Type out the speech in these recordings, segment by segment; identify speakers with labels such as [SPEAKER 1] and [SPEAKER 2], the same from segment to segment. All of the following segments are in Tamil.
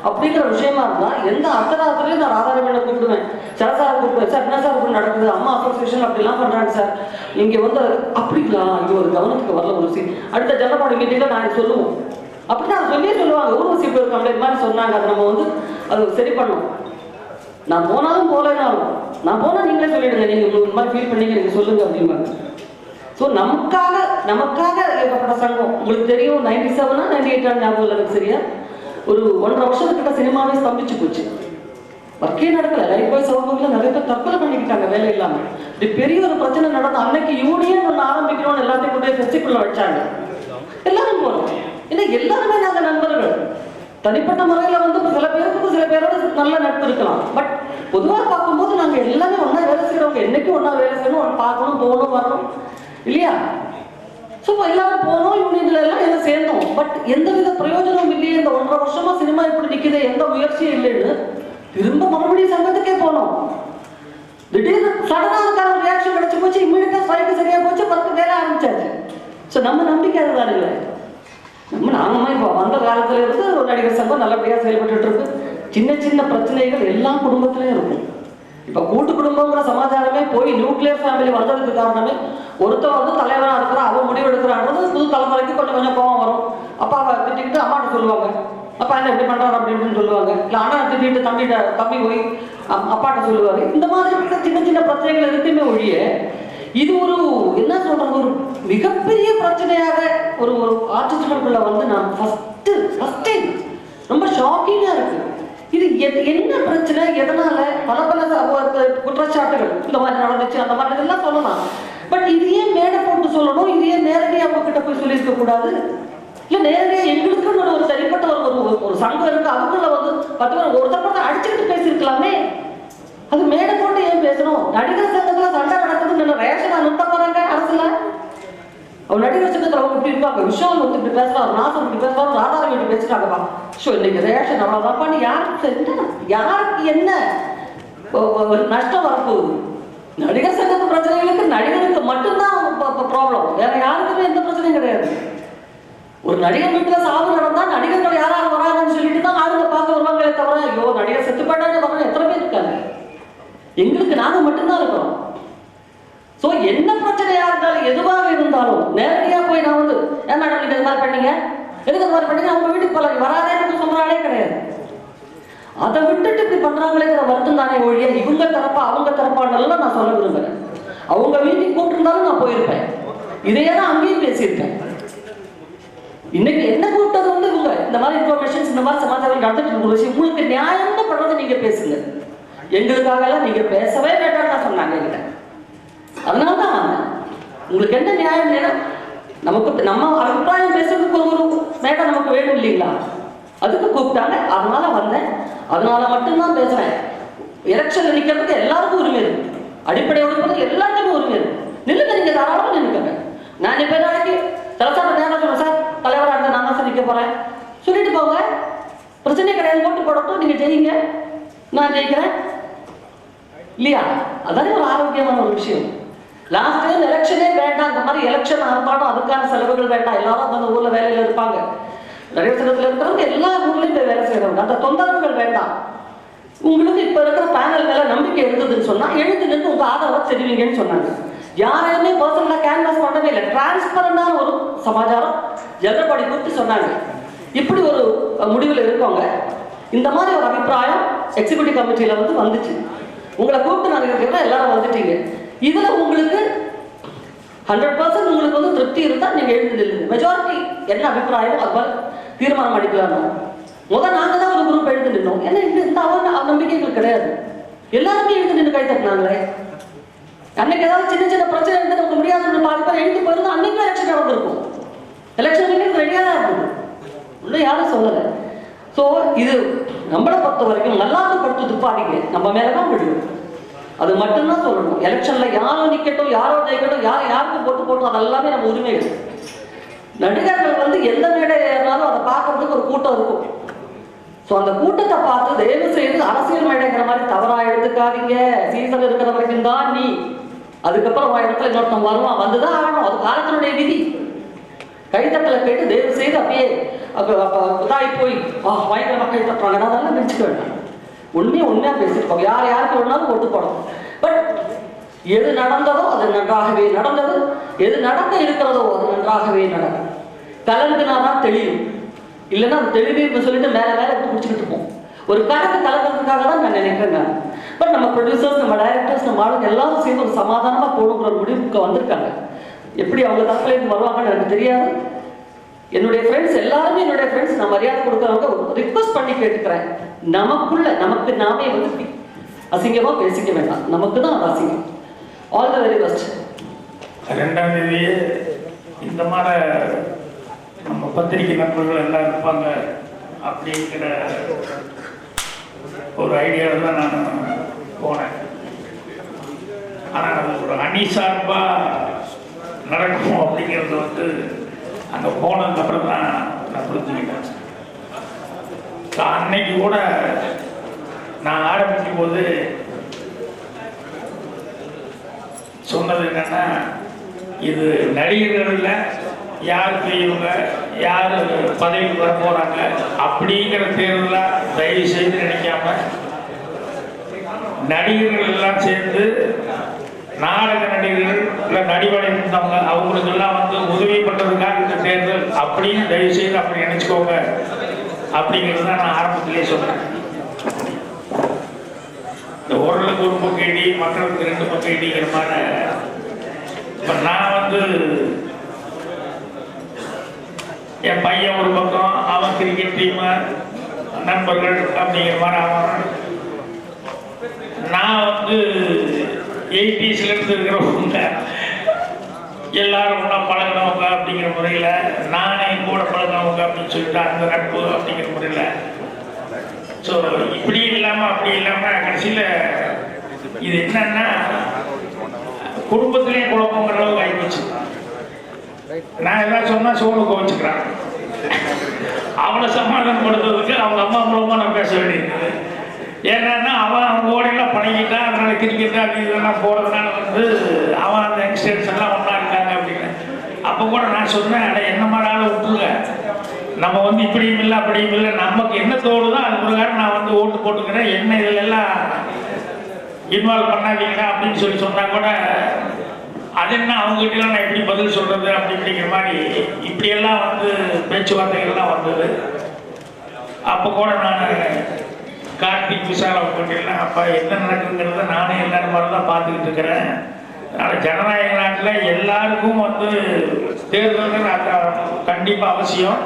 [SPEAKER 1] அப்படிங்கிற விஷயமா இருந்தா எந்த அர்த்தராத்திரையும் நான் ராதாரமணனை கூப்பிடுவேன். சார் கூப்பிடுவேன், சார் என்ன சார் இப்படி நடக்குது, அம்மா அசோசியேஷன் அப்படிலாம் பண்றாங்க சார், நீங்க வந்து அப்படிங்களா, இது ஒரு கவனத்துக்கு வரல ஊர்வசி, அடுத்த ஜனபாடி மீட்டிங்ல நான் சொல்லுவோம் அப்படின்னு அதை சொல்லுவாங்க. ஊர்வசி போய் கம்ப்ளைண்ட் மாதிரி சொன்னாங்க, அதை நம்ம வந்து அது சரி பண்ணணும். நான் போனாலும் போகலைனாலும் நான் போனால் நீங்களே சொல்லிடுங்க, நீங்க உங்களுக்கு மாதிரி ஃபீல் பண்ணீங்க நீங்க சொல்லுங்க அப்படிம்பாங்க. ஸோ நமக்காக ஏற்பட்ட சங்கம். உங்களுக்கு தெரியும் 97 98 ஞாபகம் இல்லை எனக்கு சரியா, ஒரு 1.5 வருஷத்துக்கிட்ட சினிமாவே ஸ்தம்பிச்சு போச்சு, ஒர்க்கே நடக்கல. லைஃப் பாய் சமூகத்தில் நிறைய பேர் தற்கொலை பண்ணிக்கிட்டாங்க வேலை இல்லாமல். இப்படி பெரிய ஒரு பிரச்சனை நடந்து அன்னைக்கு யூனியன் ஒன்று ஆரம்பிக்கணும்னு எல்லாத்தையும் கொண்டு போய் ஃபெஸ்டிவல்ல வச்சாங்க. எல்லாரும் போனோம், ஏன்னா எல்லாருமே நாங்கள் நண்பர்கள். தனிப்பட்ட முறையில் வந்து இப்போ சில பேரோட நல்ல நட்பு இருக்கலாம், பட் பொதுவாக பார்க்கும்போது நாங்கள் எல்லாமே ஒன்றா வேலை செய்கிறவங்க. என்னைக்கும் ஒன்றா வேலை செய்யணும், ஒன்று பார்க்கணும், போகணும், வரணும் இல்லையா? ஸோ எல்லாரும் போனோம், யூனியன்ல எல்லாம் எல்லாம் சேர்ந்தோம். பட் எந்த வித பிரயோஜனமும் இல்லையே, இந்த 1.5 வருஷமா சினிமா இப்படி நிற்குது, எந்த முயற்சியும் இல்லைன்னு திரும்ப மறுபடியும் சங்கத்துக்கே போனோம். திடீர்னு சடனாக அதுக்கான ரியாக்ஷன் கிடைச்சி போச்சு, இம்மிடியா ஸ்ட்ரைக்கு சரியா போச்சு, 10 வேலை ஆரம்பிச்சாச்சு. ஸோ நம்ம நம்பிக்கை அதுதானுங்களே. நாங்கள் இப்போ வந்த காலத்துல இருந்து ஒரு நடிகர் சங்கம் நல்லபடியாக செயல்பட்டு இருக்கு. சின்ன சின்ன பிரச்சனைகள் எல்லா குடும்பத்திலையும் இருக்கும். இப்போ கூட்டு குடும்பங்கிற சமாச்சாரமே போய் நியூக்ளியர் ஃபேமிலி வந்ததுக்கு காரணமே ஒருத்தர் வந்து தலைவராக இருக்கிறா, அவன் முடிவு எடுக்கிறான்றது புது தலைமுறைக்கு கொஞ்சம் கொஞ்சம் கோவம் வரும். அப்பாவை திட்டிக்கிட்டு அம்மாட்ட சொல்லுவாங்க, அப்பா என்ன எப்படி பண்ணுறாரு அப்படின்னு சொல்லுவாங்க. இல்லை அண்ணா திட்டிட்டு தம்பி போய் அப்பாட்ட சொல்லுவாரு. இந்த மாதிரி சின்ன சின்ன பிரச்சனைகள் இருக்குமே ஒழிய இது ஒரு என்ன சொல்றது, ஒரு மிகப்பெரிய பிரச்சனையாக ஒரு ஆர்டிஸ்டுக்குள்ள வந்து நான் ஃபர்ஸ்ட் டைம் ரொம்ப ஷாக்கிங்காக இருக்கு. இது என்ன பிரச்சனை, எதனால, பல குற்றச்சாட்டுகள் இந்த மாதிரி நடந்துச்சு, அந்த மாதிரி எல்லாம் சொல்லலாம். பட் இது ஏன் மேடை போட்டு சொல்லணும், இது ஏன் நேரடியாக அவங்க கிட்ட போய் சொல்லியிருக்க கூடாது? இல்லை நேரடியாக எங்களுக்குன்னு ஒரு தனிப்பட்ட ஒரு சங்கம் இருக்கு, அதுக்குள்ள வந்து 10 பேர் ஒருத்தர் மட்டும் அடிச்சுக்கிட்டு பேசியிருக்கலாமே. அது மேடை போட்டு ஏன் பேசணும்? நடிகர் சங்கத்துல சண்டை நடக்குதுன்னு ரேஷனா நிறுத்த போறாங்க அரசுல. அவன் நடிகர் சங்கத்தில் அவங்க இப்படி இருப்பாங்க, விஷால் வந்து இப்படி பேசுறாரு, நாசம் இப்படி பேசுறாரு, ராதாரவி இப்படி பேசுறாங்கப்பா. ஸோ இன்னைக்கு ரேஷன் அவ்வளோதான்ப்பா, யாருக்கு என்ன நஷ்டம் வரப்போகுது? நடிகர் சங்கத்து பிரச்சனைகளுக்கு நடிகருக்கு மட்டும்தான் ப்ராப்ளம், வேற யாருக்குமே எந்த பிரச்சனையும் கிடையாது. ஒரு நடிகர் வீட்டில் சாவு நடந்தா நடிகர்கள் யாராவது வராங்கன்னு சொல்லிட்டு தான் ஆளுங்க பார்க்க வருவாங்களே தவிர, ஐயோ நடிகர் செத்து போயிட்டான்னு வரணும் எத்தனை பேர் இருக்காங்க? எங்களுக்கு நாங்கள் மட்டும்தான் இருக்கிறோம். ஸோ என்ன பிரச்சனையா இருந்தாலும் எதுவாக இருந்தாலும் நேரடியாக போய் நான் வந்து ஏன் மேடம் நீங்கள் இது மாதிரி பண்ணீங்க, எதுக்கு இது மாதிரி பண்ணீங்க, அவங்க வீட்டுக்கு போகலாம் வராதேன்னு சொல்றாங்களே கிடையாது. அதை விட்டுட்டு இப்படி பண்றாங்களேங்கிற வருத்தம் தானே ஒழிய இவங்க தரப்பா அவங்க தரப்பானெல்லாம் நான் சொல்ல விரும்புகிறேன். அவங்க வீட்டுக்கு கூப்பிட்டுருந்தாலும் நான் போயிருப்பேன், இதையே தான் அங்கேயும் பேசியிருப்பேன். இன்னைக்கு என்ன கூப்பிட்டது வந்து இவங்க இந்த மாதிரி இன்ஃபர்மேஷன்ஸ் இந்த மாதிரி சமாச்சாரம் நடந்துட்டு இருக்கிற விஷயம் உங்களுக்கு நியாயம்னு பண்றதை நீங்க பேசுங்க, எங்களுக்காக எல்லாம் நீங்க பேசவே வேண்டாம்னு சொன்னாங்க என்கிட்ட. அதனாலதான் உங்களுக்கு என்ன நியாயம் வேணும், நமக்கு நம்ம அபிப்பிராயம் பேசுறதுக்கு ஒரு மேடம் நமக்கு வேணும் இல்லைங்களா, அதுக்கு கூப்பிட்டாங்க, அதனால வந்தேன், அதனால மட்டும்தான் பேசுறேன். எலெக்ஷன்ல நிக்கிறதுக்கு எல்லாருக்கும் உரிமை இருக்கு, அடிப்படை உறுப்பினருக்கு எல்லாத்துக்கும் உரிமை இருக்கு. நில்லுங்க, நீங்க தாராளமா நின்னுக்கங்க. நான் இப்ப நாளைக்கு தலைசாட்ட நேரம் சொல்றேன், சார் தலைவராக இருந்தா நான் தான் சார் நிற்க போறேன் சொல்லிட்டு போங்க, பிரச்சனை கிடையாது, ஓட்டு போடட்டும், நீங்க ஜெயிங்க, நான் ஜெயிக்கிறேன் இல்லையா? அதானே ஒரு ஆரோக்கியமான ஒரு விஷயம். லாஸ்ட் டைம் எலெக்ஷனே வேண்டாம், இந்த மாதிரி எலெக்ஷன் ஆரம்பாடும் அதுக்கான செலவுகள் வேண்டாம், எல்லாரும் அந்த ஊர்ல வேலையில இருப்பாங்க, நிறைய சங்கத்தில் இருக்கிறவங்க எல்லா ஊர்லயும் போய் வேலை செய்யறவங்க, அந்த தொந்தரவுகள் வேண்டாம். உங்களுக்கு இப்ப இருக்கிற பேனல் மேல நம்பிக்கை இருந்ததுன்னு சொன்னா எழுந்து நின்று உங்க ஆதரவை தெரிவிங்கன்னு சொன்னாங்க. யாரையுமே பர்சனலா கேன்வாஸ் பண்ணவே இல்லை, டிரான்ஸ்பரண்டான ஒரு சமாச்சாரம் ஜெனரல்பாடி கூப்பிட்டு சொன்னாங்க. இப்படி ஒரு முடிவில் இருக்கவங்க இந்த மாதிரி ஒரு அபிப்பிராயம் எக்ஸிக்யூட்டிவ் கமிட்டியில வந்து வந்துச்சு, உங்களை கூப்பிட்டு நாங்கள் இருக்கிறதா எல்லாரும் வந்துட்டீங்க, இதுல உங்களுக்கு 100% உங்களுக்கு வந்து திருப்தி இருந்தா நீங்க எழுந்து நில்லுங்க, மெஜாரிட்டி என்ன அபிப்பிராயம் அது தீர்மானம் அடிக்கலாம். முதல் நாங்க தான் ஒரு குரூப் எழுந்து நின்னோம், ஏன்னா இந்த நம்பிக்கைகள் கிடையாது, எல்லாருமே எழுந்து நின்று கை தட்டினாங்களே. அன்னைக்கு ஏதாவது சின்ன சின்ன பிரச்சனை இருந்து நமக்கு முடியாதுன்னு 4 பேர் எழுந்து போயிருந்தா அன்னைக்கு எலெக்ஷன் நடந்திருக்கும், எலெக்ஷன் ரெடியாக தான் இருந்தது, இன்னும் யாரும் சொல்லலை. ஸோ இது நம்மளை பொறுத்த வரைக்கும் நல்லாவது படுத்து துப்பாடிங்க நம்ம மேலதான் விழும், அது மட்டும்தான் சொல்லணும். எலெக்ஷன்ல யாரும் நிக்கட்டும், யாரோ ஜெயிக்கட்டும், யாருக்கும் போட்டு போட்டோம், அதெல்லாமே நம்ம உரிமைகள். நடிகர்கள் வந்து எந்த மேடை ஏறினாலும் அதை பார்க்கறதுக்கு ஒரு கூட்டம் இருக்கும். ஸோ அந்த கூட்டத்தை பார்த்து தயவு செய்து அரசியல் மேடைங்கிற மாதிரி தவறா எடுத்துக்காதீங்க. சீசன் இருக்கிற வரைக்கும் தான் நீ, அதுக்கப்புறம் இடத்துல இன்னொருத்தன் வருவான், வந்துதான் ஆகணும், அது காலத்தினுடைய விதி. கைத்தட்டலை கேட்டு தயவு செய்து அப்படியே இதாகி போய் பயங்கரமாக கை தட்டுறாங்க, அதெல்லாம் நினச்சிக்க வேண்டாம். உண்மையாக பேசியிருப்பாங்க. யாருக்கு வேணாலும் ஒட்டு போடணும். பட் எது நடந்ததோ அது நன்றாகவே நடந்தது, எது நடக்க இருக்கிறதோ அது நன்றாகவே நடக்கும். கலந்துனாதான் தெளியும், இல்லைன்னா அது தெளிவுன்னு சொல்லிட்டு மேலே எடுத்து பிடிச்சிக்கிட்டு இருப்போம். ஒரு கணக்கு கலக்கிறதுக்காக தான் நான் நினைக்கிறேன். பட் நம்ம ப்ரொடியூசர்ஸ், நம்ம டைரக்டர்ஸ், நம்ம ஆளுங்க எல்லாரும் சேர்ந்து ஒரு சமாதானமாக போகணுங்கிற ஒரு முடிவுக்கு வந்திருக்காங்க. எப்படி அவங்க தரப்புலேருந்து வருவாங்கன்னு எனக்கு தெரியாது. என்னுடைய ஃப்ரெண்ட்ஸ் எல்லாருமே என்னுடைய ஃப்ரெண்ட்ஸ், நான் மரியாதை கொடுக்குறவங்க ரிக்வஸ்ட் பண்ணி கேட்டுக்கிறேன். நமக்கு நாமே வந்து அசிங்கமாக பேசிக்க வேண்டாம். நமக்கு தான் அது அசிங்கம். All the very best.
[SPEAKER 2] 2ஆம் தேதி இந்த மாதிரி நம்ம பத்திரிகை நண்பர்கள் எல்லாம் இருப்பாங்க அப்படிங்கிற ஒரு ஐடியாவில் தான் நான் போனேன். ஆனால் அது ஒரு அணி சார்பாக நடக்கும் அப்படிங்கிறது வந்து அங்கே போனதுக்கப்புறம் தான் நான் புரிஞ்சுக்கிட்டேன். அன்னைக்கு கூட நான் ஆரம்பிக்கும் போது சொன்னது என்னன்னா, இது நடிகர்களில் யார் பெரியவங்க, யார் பதவிக்கு வர போகிறாங்க அப்படிங்கிற தேர்தலாக தயவு செய்து நினைக்காம நடிகர்கள் எல்லாம் சேர்ந்து நாடக நடிகர்கள் இல்லை நடிவடைந்தவங்க அவங்களுக்கெல்லாம் வந்து உதவி பண்ணுறதுக்காக இந்த தேர்தல் அப்படின்னு தயவு செய்து அப்படி நினச்சிக்கோங்க அப்படிங்கிறது தான் நான் ஆரம்பத்திலே சொன்னேன். இந்த ஓரளவுக்கு ஒரு பக்கம் இடி, மக்களுக்கு 2 பக்கம் இடிங்கிற மாதிரி இப்போ நான் வந்து என் பையன் ஒரு பக்கம், அவன் கிரிக்கெட் டீமு நண்பர்கள் அப்படிங்கிற மாதிரி அவன், நான் வந்து 80s இருக்கிறவங்க எல்லாரும் ஒன்றா பழகினவங்க அப்படிங்கிற முறையில், நானே கூட பழகினவங்க அப்படின்னு சொல்லிட்டு அந்த நட்பு அப்படிங்கிற முறையில். ஸோ இப்படி இல்லாமல் அப்படி இல்லாமல் கடைசியில் இது என்னன்னா குடும்பத்திலே குழப்பங்கிற அளவுக்கு ஆகிப்போச்சு. நான் எல்லாம் சொன்னால் சோனுக்கு வச்சுக்கிறான். அவனை சமாதானப்படுத்துறதுக்கு அவங்க அம்மா மூலமாக நான் பேச வேண்டியிருக்குது. ஏன்னா அவன் அவங்க ஓடையெல்லாம் பழகிட்டான். அதனால கிரிக்கெட் அது இதெல்லாம் போகிறதுனால வந்து அவன் அந்த யங்ஸ்டர்ஸ் எல்லாம் ஒன்றா இருக்காங்க அப்படின்னு. அப்போ கூட நான் சொன்னேன், அதை என்ன மாதிரி விட்டுருங்க, நம்ம வந்து இப்படியும் இல்லை அப்படியும் இல்லை, நமக்கு என்ன தோணுதோ அது பிரகாரம் நான் வந்து ஓட்டு போட்டுக்கிறேன், என்ன இதிலெல்லாம் இன்வால்வ் பண்ணாதீங்களா அப்படின்னு சொன்னா கூட அது என்ன அவங்ககிட்டலாம் நான் எப்படி பதில் சொல்கிறது அப்படி இப்படிங்கிற மாதிரி இப்படியெல்லாம் வந்து பேச்சுவார்த்தைகள்லாம் வந்தது. அப்போ கூட நான் கார்த்திக் விஷால் அவங்ககிட்டலாம் அப்பா என்ன நடக்குங்கிறத நானே எல்லாரும் மாதிரி தான் பார்த்துக்கிட்டு இருக்கிறேன். அதனால் ஜனநாயக நாட்டில் எல்லாருக்கும் வந்து தேர்தல்கள் கண்டிப்பாக அவசியம்.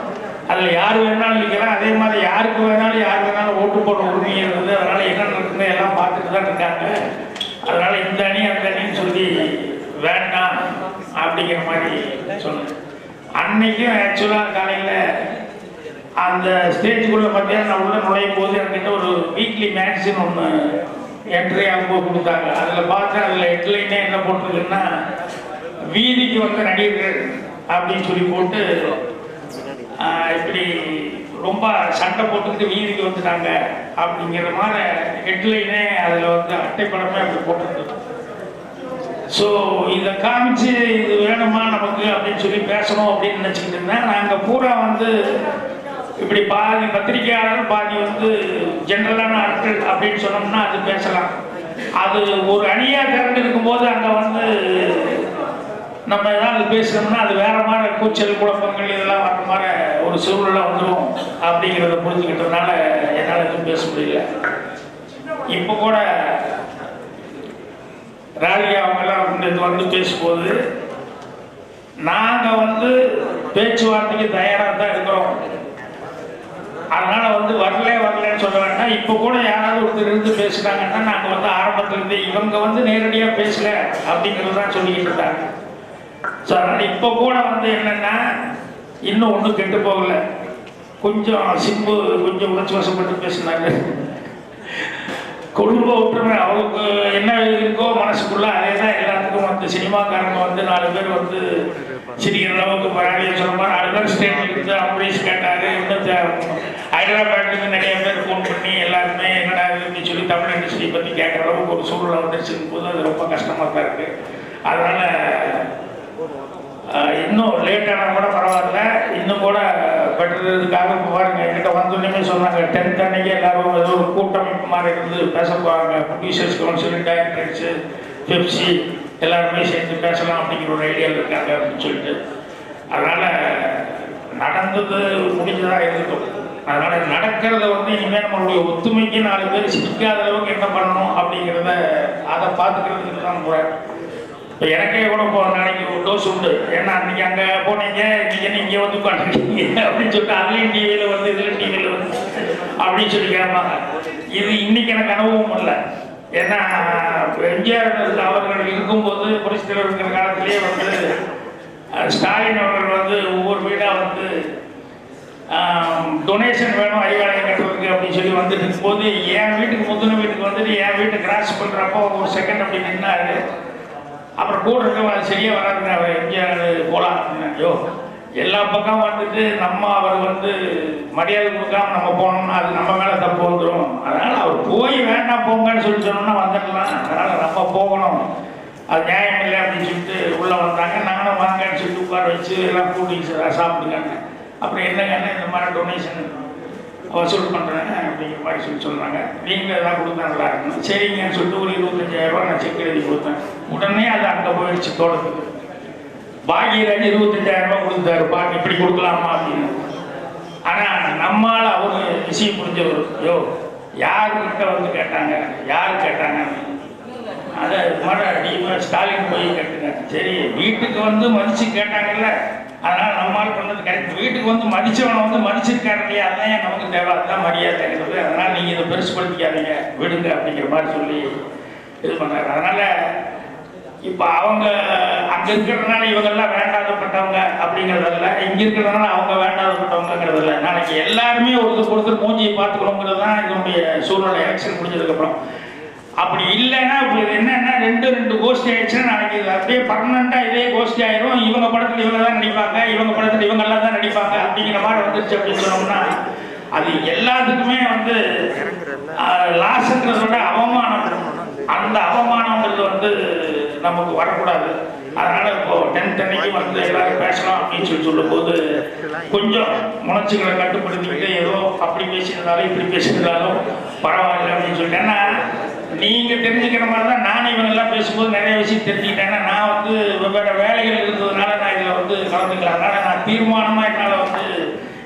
[SPEAKER 2] அதில் யார் வேணாலும் நிற்கிறேன், அதே மாதிரி யாருக்கு வேணாலும் ஓட்டு போடுற உரிமை இருந்தது. அதனால் என்ன நடக்குது எல்லாம் பார்த்துட்டு தான் இருக்காங்க. அதனால் இந்த அணி அந்த அணின்னு சொல்லி வேண்டாம் அப்படிங்கிற மாதிரி சொன்னேன். அன்னைக்கும் ஆக்சுவலாக காலையில் அந்த ஸ்டேஜுக்குள்ளே பார்த்தீங்கன்னா நான் உள்ள நுழையும் போது என்கிட்ட ஒரு வீக்லி மேக்சின் ஒன்று என்ட்ரி ஆகும்போது கொடுத்தாங்க. அதில் பார்த்தேன், அதில் ஹெட்லைனே என்ன போட்டிருக்குன்னா, வீதிக்கு வந்த நடிகர்கள் அப்படின்னு சொல்லி போட்டு இப்படி ரொம்ப சண்டை போட்டுக்கிட்டு வீதிக்கு வந்துட்டாங்க அப்படிங்கிற மாதிரி ஹெட்லைனே அதில் வந்து அட்டைப்படமே அப்படி போட்டுருந்தது. ஸோ இதை காமிச்சு இது வேணுமா நமக்கு அப்படின்னு சொல்லி பேசணும் அப்படின்னு நினச்சிக்கிட்டு இருந்தேன். நாங்கள் பூரா வந்து இப்படி பாதி பத்திரிகையாளர் பாதி வந்து ஜென்ரலான ஆட்கள் அப்படின்னு சொன்னோம்னா அது பேசலாம். அது ஒரு அணியாக திரண்டு இருக்கும்போது அங்கே வந்து நம்ம ஏதாவது பேசுனோம்னா அது வேற மாதிரி கூச்சல் குழப்பங்கள் இதெல்லாம் வர மாதிரி ஒரு சூழ்நிலை வந்துடும் அப்படிங்கிறத புரிஞ்சுக்கிட்டதுனால என்னால் எதுவும் பேச முடியல. இப்போ கூட ராலியா அவங்கெல்லாம் வந்து பேசும்போது நாங்கள் வந்து பேச்சுவார்த்தைக்கு தயாராக தான் இருக்கிறோம். அதனால் வந்து வரலன்னு சொல்ல வேண்டாம். இப்போ கூட யாராவது ஒருத்தர் இருந்து பேசுகிறாங்கன்னா நாங்கள் வந்து ஆரம்பத்துலேருந்து இவங்க வந்து நேரடியாக பேசல அப்படிங்கிறது தான் சொல்லிக்கிட்டு இருந்தாங்க. ஸோ அதனால் இப்போ கூட வந்து என்னென்னா இன்னும் ஒன்றும் கெட்டு போகலை. கொஞ்சம் சிம்பு கொஞ்சம் உணர்ச்சி வசப்பட்டு பேசினாங்க. குடும்ப ஒற்றுமை அவருக்கு என்ன இருக்கோ மனசுக்குள்ள அதே தான் எல்லாத்துக்கும் வந்து சினிமாக்காரங்க வந்து 4 பேர் வந்து சிரிக்கிற அளவுக்கு பராடிய சொன்ன மாதிரி 4 பேர் ஸ்டேட்டில் இருந்து அம்பரீஷ் கேட்டார். இன்னும் ஹைதராபாத்துக்கு நிறைய பேர் ஃபோன் பண்ணி எல்லாருமே என்னடா அப்படின்னு சொல்லி தமிழ் இண்டஸ்ட்ரி பற்றி கேட்குற அளவுக்கு ஒரு சூழ்நிலை வந்துருச்சுக்கும் போது அது ரொம்ப கஷ்டமாக தான் இருக்குது. அதனால் இன்னும் லேட்டானா கூட பரவாயில்ல, இன்னும் கூட பெற்றதுக்காக பாருங்க. என்கிட்ட வந்தோடனே சொன்னாங்க 10th அன்னைக்கு எல்லாரும் ஏதோ ஒரு கூட்டமைப்பு மாதிரி இருந்து பேச போகிறாங்க, ப்ரொடியூசர்ஸ் கவுன்சில், டைரக்டர்ஸு, பெப்சி எல்லாருமே சேர்ந்து பேசலாம் அப்படிங்கிற ஒரு ஐடியாவில் இருக்காங்க அப்படின்னு சொல்லிட்டு. அதனால் நடந்தது முடிஞ்சதாக இருக்கட்டும். அதனால் நடக்கிறத இனிமேல் நம்மளுடைய ஒத்துமைக்கு 4 பேர் சிரிக்காத அளவுக்கு என்ன பண்ணணும் அப்படிங்கிறத அதை பார்த்துக்கிறதுக்கு தான் போகிறேன். இப்போ எனக்கே கூட போகிற நாளைக்கு ஒரு டோஸ் உண்டு. ஏன்னா அன்றைக்கி அங்கே போனீங்க, நீங்கள் இங்கே உட்காந்துருக்கீங்க அப்படின்னு சொல்லிட்டு அதுலேயும் டிவியில் இதில் டிவியில் அப்படின்னு சொல்லி கேட்பாங்க. இது இன்றைக்கி எனக்கு அனுபவம் இல்லை. ஏன்னா எம்ஜிஆர் அவர்கள் இருக்கும்போது புரட்சித் தலைவர் இருக்கிற காலத்திலேயே ஸ்டாலின் அவர்கள் ஒவ்வொரு வீடாக டொனேஷன் வேணும் அறிவாலயம் கட்டுறதுக்கு அப்படின்னு சொல்லி வந்துட்டு இருக்கும்போது என் வீட்டுக்கு முந்தின வீட்டுக்கு என் வீட்டை கிராஸ் பண்ணுறப்போ ஒரு செகண்ட் அப்படி நின்னாரு. அப்புறம் கூட இருக்க அது சரியாக வராதுங்க, அவர் எம்ஜிஆர் போகலாம் அப்படின்னா, ஐயோ எல்லா பக்கம் நம்ம அவர் மரியாதை கொடுக்காம நம்ம போனோம்னா அது நம்ம மேலே தப்பு வந்துடும். அதனால் அவர் போய் வேண்டாம் போங்கன்னு சொல்லி சொன்னோம்னா வந்துடலாம். அதனால் நம்ம போகணும், அது நியாயம் இல்லை அப்படின்னு சொல்லிட்டு உள்ளே வந்தாங்க. நானும் வாங்கன்னு சொல்லிட்டு உட்கார வச்சு எல்லாம் கூட்டி சாப்பிடுங்க. அப்புறம் என்னங்கன்னா இந்த மாதிரி டொனேஷன் வசூல் பண்ணுறேன் அப்படிங்கிற மாதிரி சொல்கிறாங்க. நீங்களே எதாவது கொடுத்தா நல்லா இருக்கணும். சரிங்கன்னு சொல்லிட்டு ஒரு 25,000 ரூபா நான் செக் எழுதி கொடுத்தேன். உடனே அது அங்கே போயிடுச்சு தோட்டத்துக்கு. பாகியராஜ் 25,000 ரூபா கொடுத்தாரு, பாக்கி இப்படி கொடுக்கலாமா அப்படின்னு. ஆனால் நம்மளால் அவரு விஷயம் புரிஞ்சவர், யோ யாருக்கிட்ட கேட்டாங்க, யார் கேட்டாங்க, அதை மாதிரி ஸ்டாலின் போய் கேட்டுங்க. சரி வீட்டுக்கு மதிச்சு கேட்டாங்கல்ல, அதனால் நம்மால் பண்ணது கரெக்ட். வீட்டுக்கு மதிச்சவனை மதிச்சிருக்காரு இல்லையா, அதான் நமக்கு தேவை, அதுதான் மரியாதைங்கிறது. அதனால் நீங்கள் இதை பெருசுப்படுத்திக்காதீங்க, விடுங்க அப்படிங்கிற மாதிரி சொல்லி இது பண்ணாரு. அதனால் இப்போ அவங்க அங்கே இருக்கிறதுனால இவங்கெல்லாம் வேண்டாதப்பட்டவங்க அப்படிங்கிறதில்ல, இங்கே இருக்கிறதுனால அவங்க வேண்டாதப்பட்டவங்கிறதில்ல. நாளைக்கு எல்லாருமே ஒருத்தர் மூஞ்சியை பார்த்துக்கணுங்கிறது தான் இதனுடைய சூழ்நிலை. எலெக்ஷன் முடிஞ்சதுக்கப்புறம் அப்படி இல்லைன்னா இப்போ இது என்னன்னா ரெண்டு கோஷ்டி ஆயிடுச்சுன்னா நாளைக்கு இது அப்படியே பர்மனெண்ட்டாக இதே கோஷ்டி ஆயிரும். இவங்க படத்தில் இவங்க தான் நடிப்பாங்க, இவங்க படத்தில் இவங்கெல்லாம் தான் நடிப்பாங்க அப்படிங்கிற மாதிரி வந்துருச்சு அப்படின்னு சொன்னோம்னா அது எல்லாத்துக்குமே லாஸ்ன்றத விட அவமானம். அந்த அவமானங்கிறது நமக்கு வரக்கூடாது. அதனால இப்போ 10th அன்னைக்கு எல்லாரும் பேசலாம் அப்படின்னு சொல்லும்போது கொஞ்சம் உணர்ச்சிகளை கட்டுப்படுத்திக்கிட்டு ஏதோ அப்படி பேசியிருந்தாலும் இப்படி பேசியிருந்தாலும் பரவாயில்லை அப்படின்னு சொல்லிட்டு. ஏன்னா நீங்கள் தெரிஞ்சுக்கிற மாதிரி தான் நான் இவங்கெல்லாம் பேசும்போது நிறைய விஷயம் தெரிஞ்சுக்கிட்டேன். நான் வெவ்வேறு வேலைகள் இருந்ததுனால நான் இதில் கலந்துக்கலாம். அதனால் நான் தீர்மானமாக என்னால்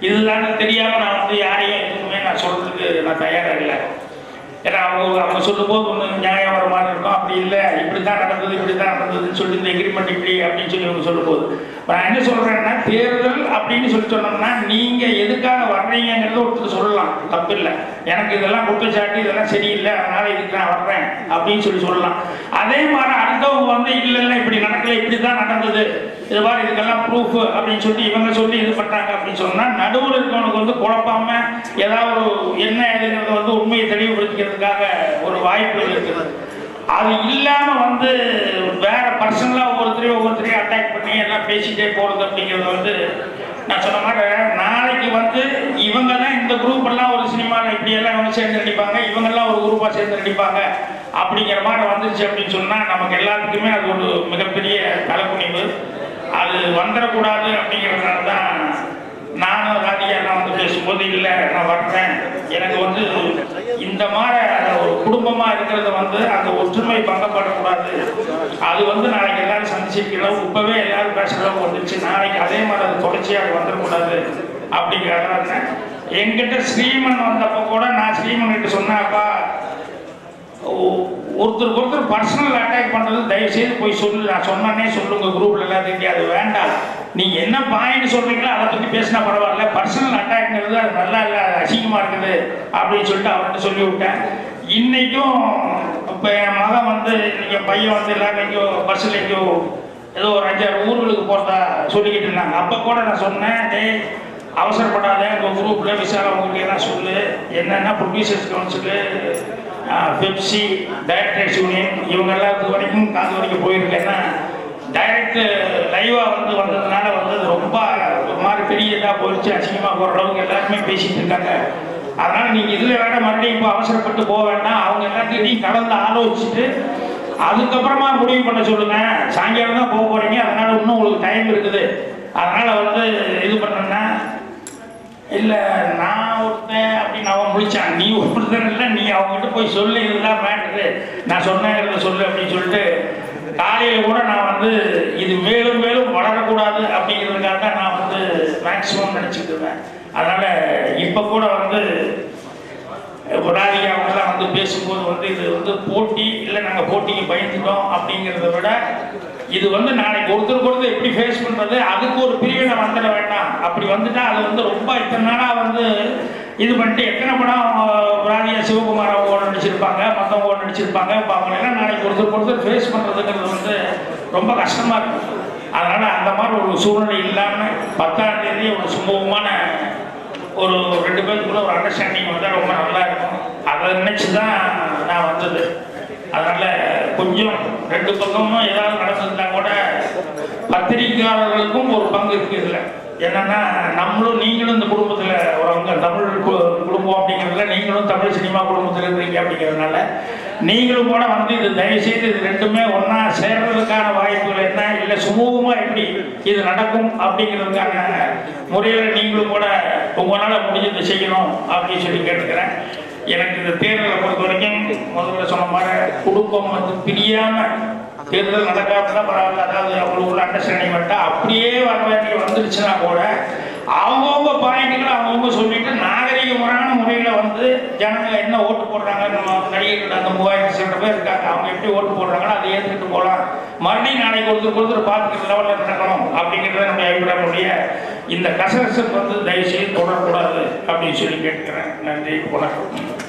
[SPEAKER 2] இதுதானே தெரியாமல் நான் யாரையும் எதுவுமே நான் சொல்கிறதுக்கு நான் தயாராக இல்லை. ஏன்னா அவங்க சொல்லும்போது ஒன்று நியாயம் வர மாதிரி இருக்கும். அப்படி இல்லை, இப்படி தான் நடந்தது, இப்படி தான் நடந்ததுன்னு சொல்லி இந்த எக்ரிமெண்ட் இப்படி அப்படின்னு சொல்லி அவங்க சொல்லும்போது நான் என்ன சொல்கிறேன்னா, தேர்தல் அப்படின்னு சொல்லி சொன்னோம்னா நீங்கள் எதுக்காக வர்றீங்கிறத ஒருத்தர் சொல்லலாம், தப்பு இல்லை. எனக்கு இதெல்லாம் குற்றச்சாட்டு, இதெல்லாம் சரியில்லை, அதனால் இதுக்கு நான் வர்றேன் அப்படின்னு சொல்லலாம். அதே மாதிரி அடுத்தவங்க இல்லை இப்படி நடக்கலை, இப்படி தான் நடந்தது, இது மாதிரி இதுக்கெல்லாம் ப்ரூஃப் அப்படின்னு சொல்லி இவங்க சொல்லி இது பண்ணுறாங்க அப்படின்னு சொன்னால் நடுவில் இருக்கவனுக்கு குழப்பாம ஏதாவது என்ன எதுங்கிறத உண்மையை தெளிவுபடுத்திக்கிறதுக்காக ஒரு வாய்ப்பு இருக்குது. அது இல்லாமல் வேற பர்சனலாக ஒவ்வொருத்தரையும் அட்டாக் பண்ணி எல்லாம் பேசிகிட்டே போகிறது அப்படிங்கிறது நான் சொன்ன மாதிரி நாளைக்கு இவங்கெல்லாம் இந்த குரூப் எல்லாம் ஒரு சினிமாவில் இப்படியெல்லாம் இவங்க சேர்ந்து நடிப்பாங்க, இவங்கெல்லாம் ஒரு குரூப்பாக சேர்ந்து நடிப்பாங்க அப்படிங்கிற மாதிரி வந்துருச்சு அப்படின்னு சொன்னால் நமக்கு எல்லாத்துக்குமே அது ஒரு மிகப்பெரிய தலைக்குனிவு. அது வந்துடக்கூடாது அப்படிங்கிறதுனால தான் நானும் ராதிகா பேசும்போது இல்லை நான் வர்றேன். எனக்கு இந்த மாதிரி ஒரு குடும்பமாக இருக்கிறது அந்த ஒற்றுமை பங்கப்படக்கூடாது. அது நாளைக்கு எல்லாரும் சந்திச்சிருக்கலாம், இப்போவே எல்லாரும் பேசுகிறவங்க வந்துருச்சு, நாளைக்கு அதே மாதிரி அது தொடர்ச்சியாக வந்துடக்கூடாது அப்படிங்கிறதுனால என்கிட்ட ஸ்ரீமன் வந்தப்போ கூட நான் ஸ்ரீமன் கிட்ட சொன்னாப்பா, ஒருத்தருக்கு பர்சனல் அட்டாக் பண்ணுறது தயவுசெய்து போய் சொல்லு, நான் சொன்னே சொல்லுங்க குரூப்ல எல்லாத்தையும், அது வேண்டாம். நீங்கள் என்ன பாயிண்ட் சொல்கிறீங்களோ அதை பற்றி பேசினா பரவாயில்ல, பர்சனல் அட்டாக்ங்கிறது அது நல்லா இல்லை, அது அசிங்கமாக இருக்குது அப்படின்னு சொல்லிட்டு அவர்கிட்ட சொல்லி விட்டேன். இன்றைக்கும் இப்போ என் மகன் இன்னைக்கு என் பையன் எல்லாரும் எங்கேயோ பஸ்ஸில் எங்கேயோ ஏதோ ஒரு 5-6 ஊர்களுக்கு போகிறதா சொல்லிக்கிட்டு இருந்தாங்க. அப்போ கூட நான் சொன்னேன், டேய் அவசரப்படாத, உங்கள் குரூப்பில் விசாரம் உங்களுக்கு என்ன சொல்லு, என்னென்னா producers council, Pepsi, directors union இவங்கெல்லாம் இது வரைக்கும் காது வரைக்கும் போயிருக்கேன்னா டைரக்ட் லைவாக வந்ததுனால ரொம்ப ஒரு மாதிரி பெரிய இதாக போயிடுச்சு, அசிங்கமாக போகிற அளவுக்கு எல்லாருமே பேசிகிட்டு இருக்காங்க. அதனால் நீங்கள் இதில் வேணால் மறுபடியும் இப்போ அவசரப்பட்டு போக வேண்டாம், அவங்க எல்லாத்தையும் கலந்து ஆலோசிச்சுட்டு அதுக்கப்புறமா முடிவு பண்ண சொல்லுங்க. சாயங்காலம் தான் போக போறீங்க, அதனால இன்னும் உங்களுக்கு டைம் இருக்குது. அதனால வந்து இது பண்ணா இல்லை நான் ஒருத்தன் அப்படின்னு அவன் முடிச்சான். நீ ஒருத்தன் இல்லை, நீ அவங்ககிட்ட போய் சொல்லு, இதுதான் மேட்ரு, நான் சொன்னேங்கிறத சொல்லு அப்படின்னு சொல்லிட்டு காலையில் கூட நான் வந்து இது மேலும் மேலும் வளரக்கூடாது அப்படிங்கிறதுக்காக தான் நான் வந்து மேக்சிமம் நினச்சிட்டு இருந்தேன். அதனால் இப்போ கூட வந்து ராதிகா அவங்கெல்லாம் வந்து பேசும்போது வந்து இது வந்து போட்டி இல்லை, நாங்கள் போட்டிக்கு பயந்துட்டோம் அப்படிங்கிறத விட இது வந்து நாளைக்கு ஒருத்தருக்கு எப்படி ஃபேஸ் பண்ணுறது, அதுக்கு ஒரு பிரிவினை வந்துட வேண்டாம். அப்படி வந்துட்டா அது வந்து ரொம்ப இத்தனை நாளாக வந்து இது பண்ணிட்டு எத்தனை படம் ராதிகா சிவகுமார் அவங்க ஓட நடிச்சிருப்பாங்க, மற்றவங்க ஓட நடிச்சிருப்பாங்க. இப்போ அவங்களெல்லாம் நாளைக்கு ஒருத்தர் ஃபேஸ் பண்ணுறதுங்கிறது வந்து ரொம்ப கஷ்டமாக இருக்கும். அதனால் அந்த மாதிரி ஒரு சூழ்நிலை இல்லாமல் 10ஆம் தேதி ஒரு சுமூகமான ஒரு 2 பேருக்குள்ள ஒரு அண்டர்ஸ்டாண்டிங் வந்தால் ரொம்ப நல்லா இருக்கும். அதை நினச்சி தான் நான் வந்தது. அதனால் கொஞ்சம் 2 பக்கமும் ஏதாவது நடந்திருந்தா கூட பத்திரிகையாளர்களுக்கும் ஒரு பங்கு இருக்குது இதில். என்னென்னா நீங்களும் இந்த குடும்பத்தில் ஒரு தமிழ் குடும்பம் அப்படிங்கிறதுல நீங்களும் தமிழ் சினிமா குடும்பத்தில் இருக்கிறீங்க. அப்படிங்கிறதுனால நீங்களும் கூட வந்து இது தயவுசெய்து இது 2மே ஒன்றா சேர்றதுக்கான வாய்ப்புகள் என்ன, இல்லை சுமூகமாக எப்படி இது நடக்கும் அப்படிங்கிறதுக்கான முறையில் நீங்களும் கூட உங்களால் முடிஞ்சதை செய்யணும் அப்படின்னு சொல்லி கேட்டுக்கிறேன். எனக்கு இந்த தேர்தலை பொறுத்த வரைக்கும் முதல்ல சொன்ன மாதிரி குடும்பம் வந்து பிரியாமல் தேர்தல் நடக்காமலாம் பரவாயில்ல. அதாவது அவங்களுக்குள்ள அண்டர்ஸ்டாண்டிங் பண்ணிட்டா அப்படியே வர வேண்டிய வந்துருச்சுன்னா கூட அவங்கவுங்க பாயிண்ட்டுகளை அவங்கவுங்க சொல்லிட்டு நாகரிகமான முறையில் வந்து ஜனங்க என்ன ஓட்டு போடுறாங்க, நம்ம நடிகர்கள் அந்த 3000 சில பேர் இருக்காங்க, அவங்க எப்படி ஓட்டு போடுறாங்களோ அதை ஏற்றுக்கிட்டு போகலாம். மறுபடியும் நாளைக்கு ஒருத்தர் பார்த்துக்கிற லெவலில் நடக்கணும் அப்படிங்கிறத நம்முடைய அபிப்பிராயமுடைய இந்த கசகசப்பு வந்து தயவுசெய்து தொடரக்கூடாது அப்படின்னு சொல்லி கேட்கிறேன். நன்றி, வணக்கம்.